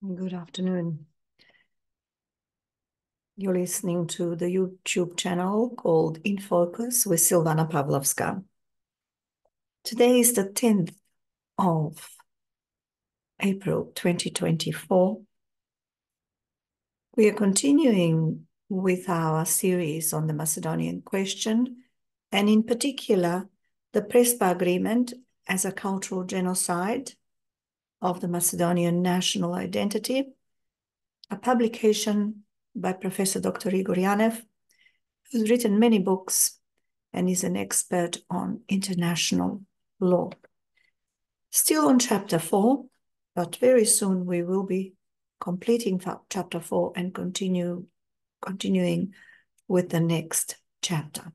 Good afternoon. You're listening to the YouTube channel called In Focus with Silvana Pavlovska. Today is the 10th of April 2024. We are continuing with our series on the Macedonian question, and in particular, the PRESPA agreement as a cultural genocide of the Macedonian national identity, a publication by Professor Dr. Igor Janev, who's written many books and is an expert on international law. Still on chapter 4, but very soon we will be completing chapter 4 and continuing with the next chapter,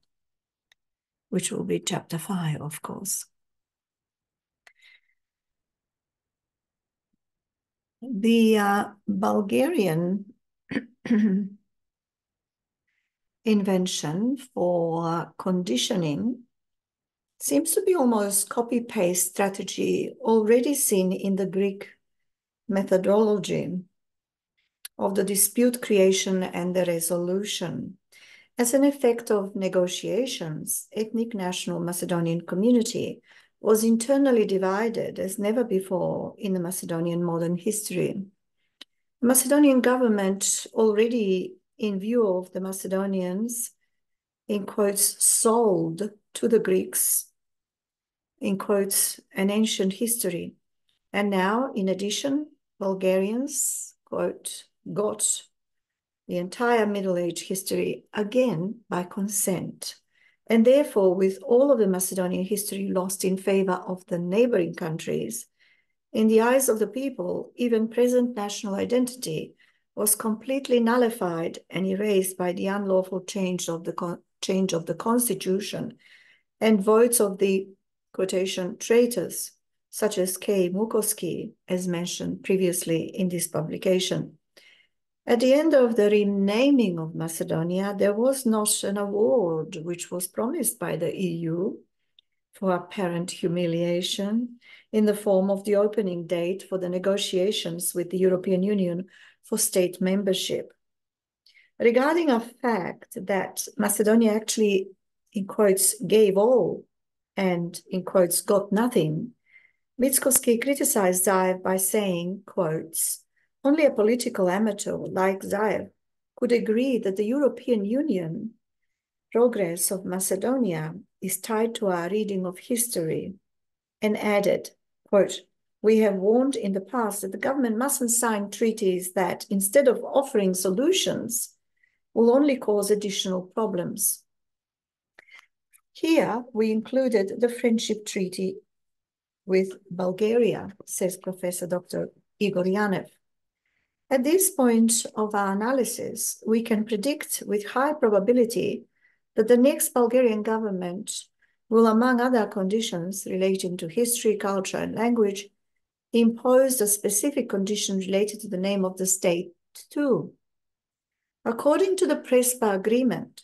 which will be chapter 5, of course. The Bulgarian invention for conditioning seems to be almost copy-paste strategy already seen in the Greek methodology of the dispute creation and the resolution. As an effect of negotiations, ethnic national Macedonian community was internally divided as never before in the Macedonian modern history. The Macedonian government, already in view of the Macedonians, in quotes, sold to the Greeks, in quotes, an ancient history. And now, in addition, Bulgarians, quote, got the entire Middle Age history again by consent. And therefore, with all of the Macedonian history lost in favor of the neighboring countries, in the eyes of the people, even present national identity was completely nullified and erased by the unlawful change of the constitution and votes of the, quotation, traitors, such as K. Mukoski, as mentioned previously in this publication. At the end of the renaming of Macedonia, there was not an award which was promised by the EU for apparent humiliation in the form of the opening date for the negotiations with the European Union for state membership. Regarding a fact that Macedonia actually, in quotes, gave all and, in quotes, got nothing, Mickoski criticized Zaev by saying, quotes, only a political amateur like Zaev could agree that the European Union progress of Macedonia is tied to our reading of history, and added, quote, we have warned in the past that the government mustn't sign treaties that, instead of offering solutions, will only cause additional problems. Here, we included the friendship treaty with Bulgaria, says Professor Dr. Igor Janev. At this point of our analysis, we can predict with high probability that the next Bulgarian government will, among other conditions relating to history, culture, and language, impose a specific condition related to the name of the state too. According to the PRESPA agreement,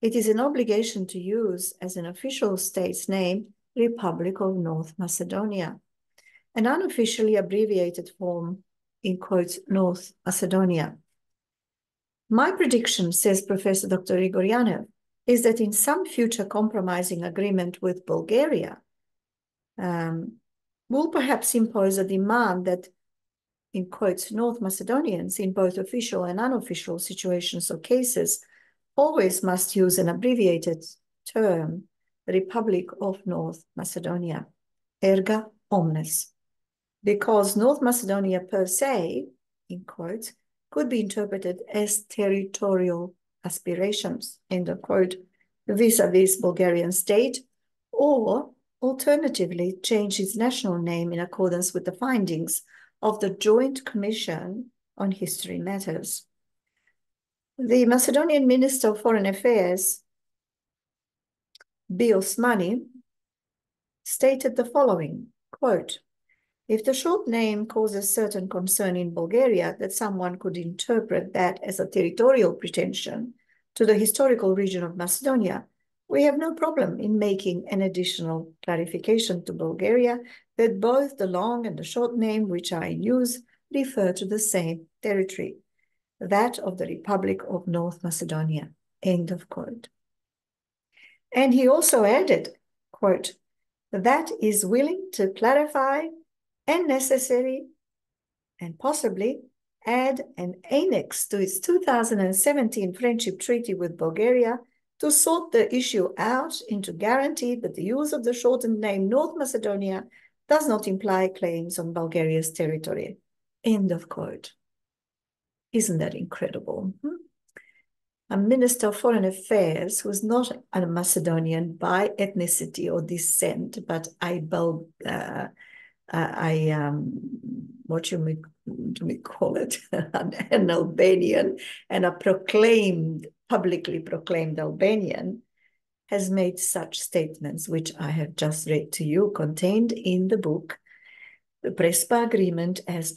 it is an obligation to use as an official state's name Republic of North Macedonia, an unofficially abbreviated form, in quotes, North Macedonia. My prediction, says Professor Dr. Igor Janev, is that in some future compromising agreement with Bulgaria, will perhaps impose a demand that, in quotes, North Macedonians in both official and unofficial situations or cases always must use an abbreviated term, Republic of North Macedonia, erga omnes, because North Macedonia per se, in quotes, could be interpreted as territorial aspirations, end of quote, vis-a-vis Bulgarian state, or alternatively change its national name in accordance with the findings of the Joint Commission on History Matters. The Macedonian Minister of Foreign Affairs, Biosmani, stated the following, quote, if the short name causes certain concern in Bulgaria that someone could interpret that as a territorial pretension to the historical region of Macedonia, we have no problem in making an additional clarification to Bulgaria that both the long and the short name which are in use refer to the same territory, that of the Republic of North Macedonia, end of quote. And he also added, quote, that is willing to clarify and necessary and possibly add an annex to its 2017 friendship treaty with Bulgaria to sort the issue out and to guarantee that the use of the shortened name North Macedonia does not imply claims on Bulgaria's territory. End of quote. Isn't that incredible? A Minister of Foreign Affairs who's not a Macedonian by ethnicity or descent, but what do we call it? An Albanian and a publicly proclaimed Albanian, has made such statements, which I have just read to you, contained in the book, The PRESPA Agreement as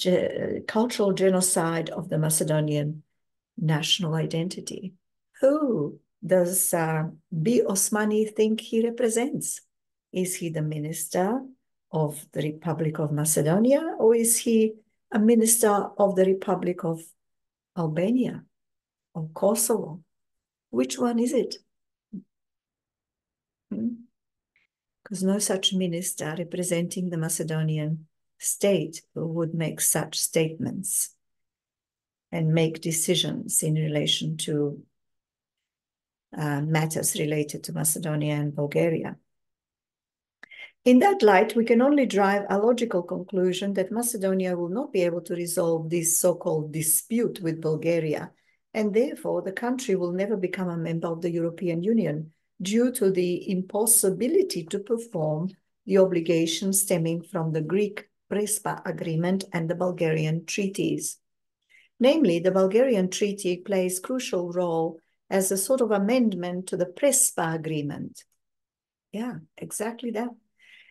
Cultural Genocide of the Macedonian National Identity. Who does B. Osmani think he represents? Is he the minister of the Republic of Macedonia, or is he a minister of the Republic of Albania or Kosovo? Which one is it? Because no such minister representing the Macedonian state would make such statements and make decisions in relation to matters related to Macedonia and Bulgaria. In that light, we can only drive a logical conclusion that Macedonia will not be able to resolve this so-called dispute with Bulgaria, and therefore the country will never become a member of the European Union due to the impossibility to perform the obligations stemming from the Greek PRESPA agreement and the Bulgarian treaties. Namely, the Bulgarian treaty plays a crucial role as a sort of amendment to the PRESPA agreement. Yeah, exactly that.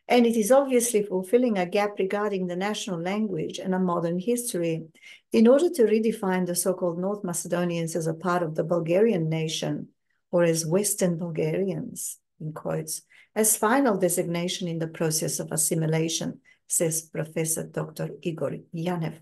And it is obviously fulfilling a gap regarding the national language and a modern history in order to redefine the so-called North Macedonians as a part of the Bulgarian nation, or as Western Bulgarians, in quotes, as final designation in the process of assimilation, says Professor Dr. Igor Janev.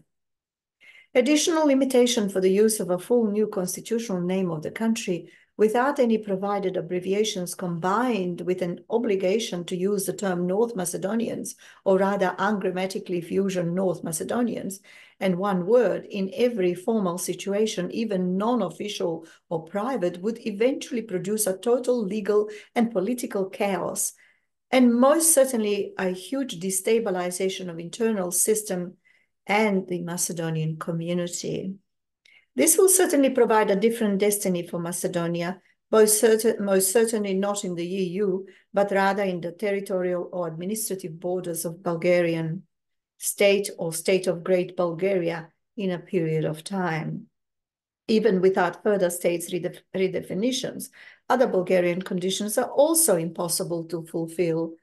Additional limitation for the use of a full new constitutional name of the country without any provided abbreviations, combined with an obligation to use the term North Macedonians, or rather ungrammatically fusion North Macedonians, and one word in every formal situation, even non-official or private, would eventually produce a total legal and political chaos, and most certainly a huge destabilization of internal system and the Macedonian community. This will certainly provide a different destiny for Macedonia, most certainly not in the EU, but rather in the territorial or administrative borders of Bulgarian state or state of Great Bulgaria in a period of time. Even without further states redefinitions, other Bulgarian conditions are also impossible to fulfill,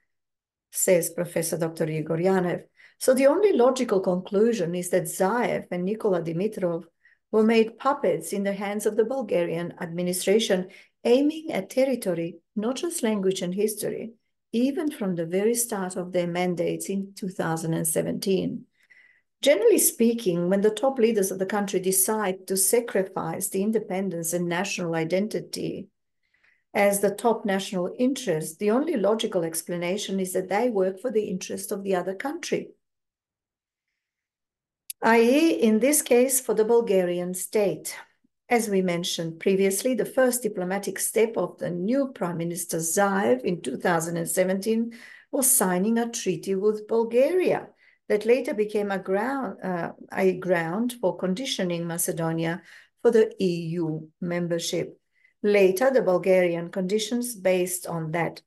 says Professor Dr. Igor Janev. So the only logical conclusion is that Zaev and Nikola Dimitrov were made puppets in the hands of the Bulgarian administration, aiming at territory, not just language and history, even from the very start of their mandates in 2017. Generally speaking, when the top leaders of the country decide to sacrifice the independence and national identity as the top national interest, the only logical explanation is that they work for the interest of the other country, i.e., in this case, for the Bulgarian state. As we mentioned previously, the first diplomatic step of the new Prime Minister Zaev in 2017 was signing a treaty with Bulgaria that later became a ground for conditioning Macedonia for the EU membership. Later, the Bulgarian conditions based on that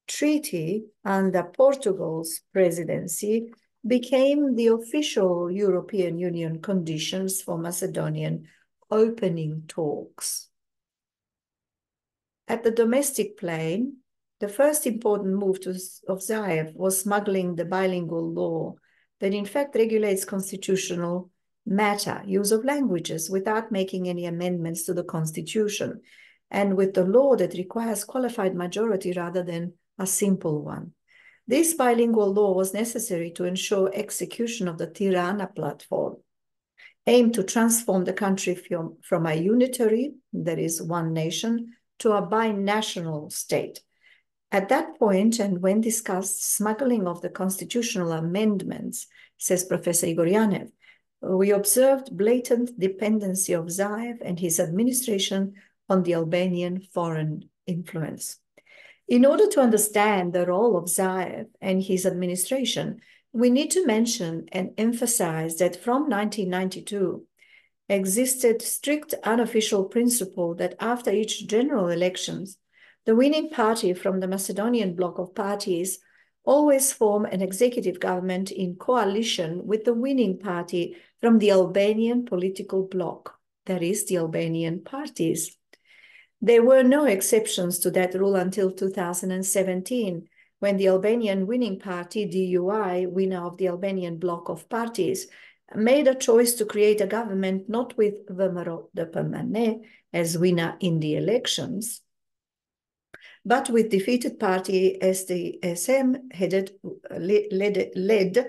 treaty under Portugal's presidency became the official European Union conditions for Macedonian opening talks. At the domestic plane, the first important move of Zaev was smuggling the bilingual law that in fact regulates constitutional matter, use of languages, without making any amendments to the constitution, and with the law that requires qualified majority rather than a simple one. This bilingual law was necessary to ensure execution of the Tirana platform, aimed to transform the country from a unitary, that is one nation, to a binational state. At that point, and when discussed smuggling of the constitutional amendments, says Professor Igor Janev, we observed blatant dependency of Zaev and his administration on the Albanian foreign influence. In order to understand the role of Zaev and his administration, we need to mention and emphasize that from 1992 existed strict unofficial principle that after each general elections, the winning party from the Macedonian bloc of parties always form an executive government in coalition with the winning party from the Albanian political bloc, that is, the Albanian parties. There were no exceptions to that rule until 2017, when the Albanian winning party, DUI, winner of the Albanian bloc of parties, made a choice to create a government not with VMRO DPMNE as winner in the elections, but with defeated party SDSM led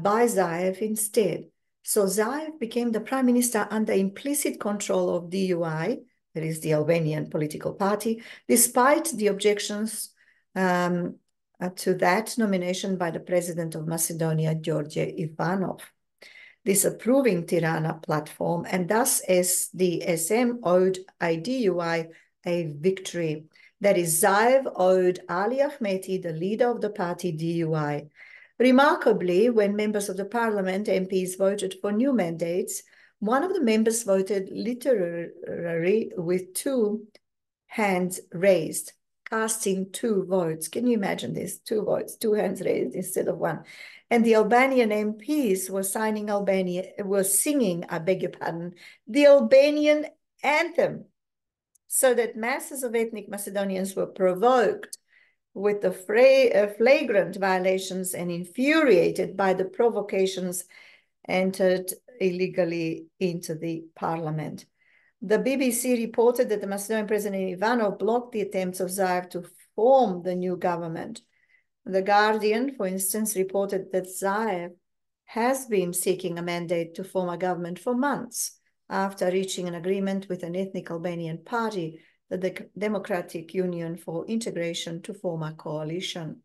by Zaev instead. So Zaev became the prime minister under implicit control of DUI, that is the Albanian political party, despite the objections to that nomination by the president of Macedonia, George Ivanov. Disapproving Tirana platform, and thus SDSM owed DUI a victory. That is, Zaev owed Ali Ahmeti, the leader of the party DUI. Remarkably, when members of the parliament, MPs, voted for new mandates, one of the members voted literally with 2 hands raised, casting 2 votes. Can you imagine this? 2 votes, 2 hands raised instead of 1. And the Albanian MPs were singing, I beg your pardon, the Albanian anthem, so that masses of ethnic Macedonians were provoked with the flagrant violations and infuriated by the provocations entered illegally into the parliament. The BBC reported that the Macedonian President Ivanov blocked the attempts of Zaev to form the new government. The Guardian, for instance, reported that Zaev has been seeking a mandate to form a government for months after reaching an agreement with an ethnic Albanian party, the Democratic Union for Integration, to form a coalition.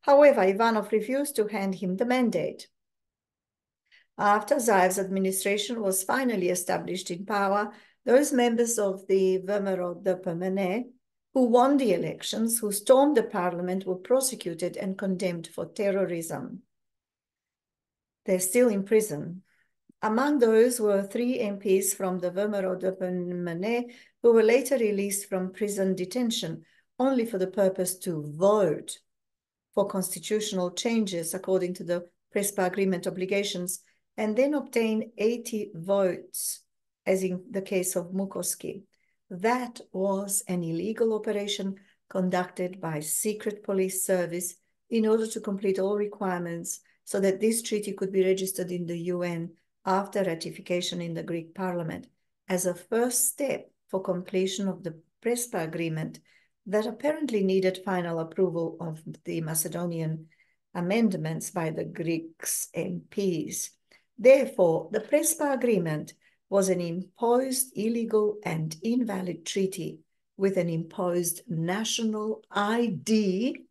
However, Ivanov refused to hand him the mandate. After Zaev's administration was finally established in power, those members of the VMRO DPMNE who won the elections, who stormed the parliament, were prosecuted and condemned for terrorism. They're still in prison. Among those were 3 MPs from the VMRO DPMNE who were later released from prison detention only for the purpose to vote for constitutional changes according to the PRESPA agreement obligations, and then obtain 80 votes, as in the case of Mukoski. That was an illegal operation conducted by secret police service in order to complete all requirements so that this treaty could be registered in the UN after ratification in the Greek parliament, as a first step for completion of the PRESPA agreement that apparently needed final approval of the Macedonian amendments by the Greeks MPs. Therefore, the PRESPA agreement was an imposed, illegal, and invalid treaty with an imposed national ID,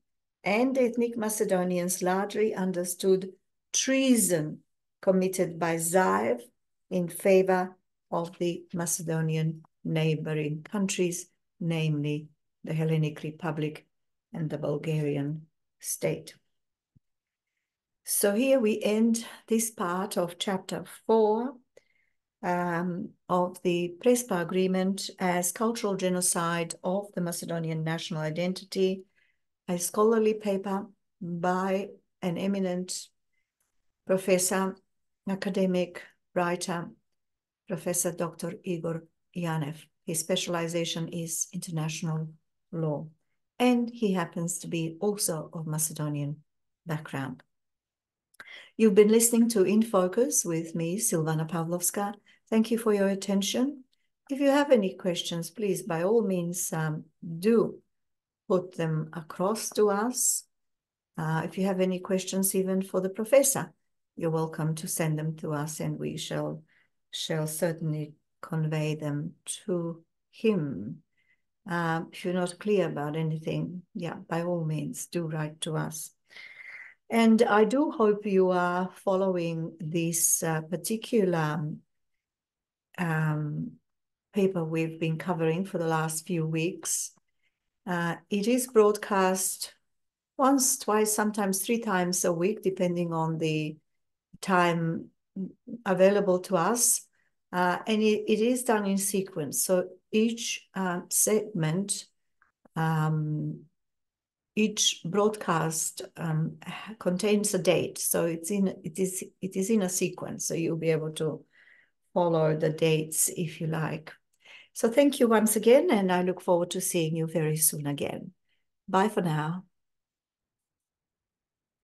and ethnic Macedonians largely understood treason committed by Zaev in favor of the Macedonian neighboring countries, namely the Hellenic Republic and the Bulgarian state. So here we end this part of chapter 4 of the PRESPA agreement as cultural genocide of the Macedonian national identity, a scholarly paper by an eminent professor, academic, writer, Professor Dr. Igor Janev. His specialization is international law, and he happens to be also of Macedonian background. You've been listening to In Focus with me, Silvana Pavlovska. Thank you for your attention. If you have any questions, please, by all means, do put them across to us. If you have any questions even for the professor, you're welcome to send them to us and we shall shall certainly convey them to him. If you're not clear about anything, yeah, by all means, do write to us. And I do hope you are following this particular paper we've been covering for the last few weeks. It is broadcast once, twice, sometimes 3 times a week, depending on the time available to us. And it is done in sequence. So each segment, each broadcast contains a date. So it is in a sequence. So you'll be able to follow the dates if you like. So thank you once again, and I look forward to seeing you very soon again. Bye for now.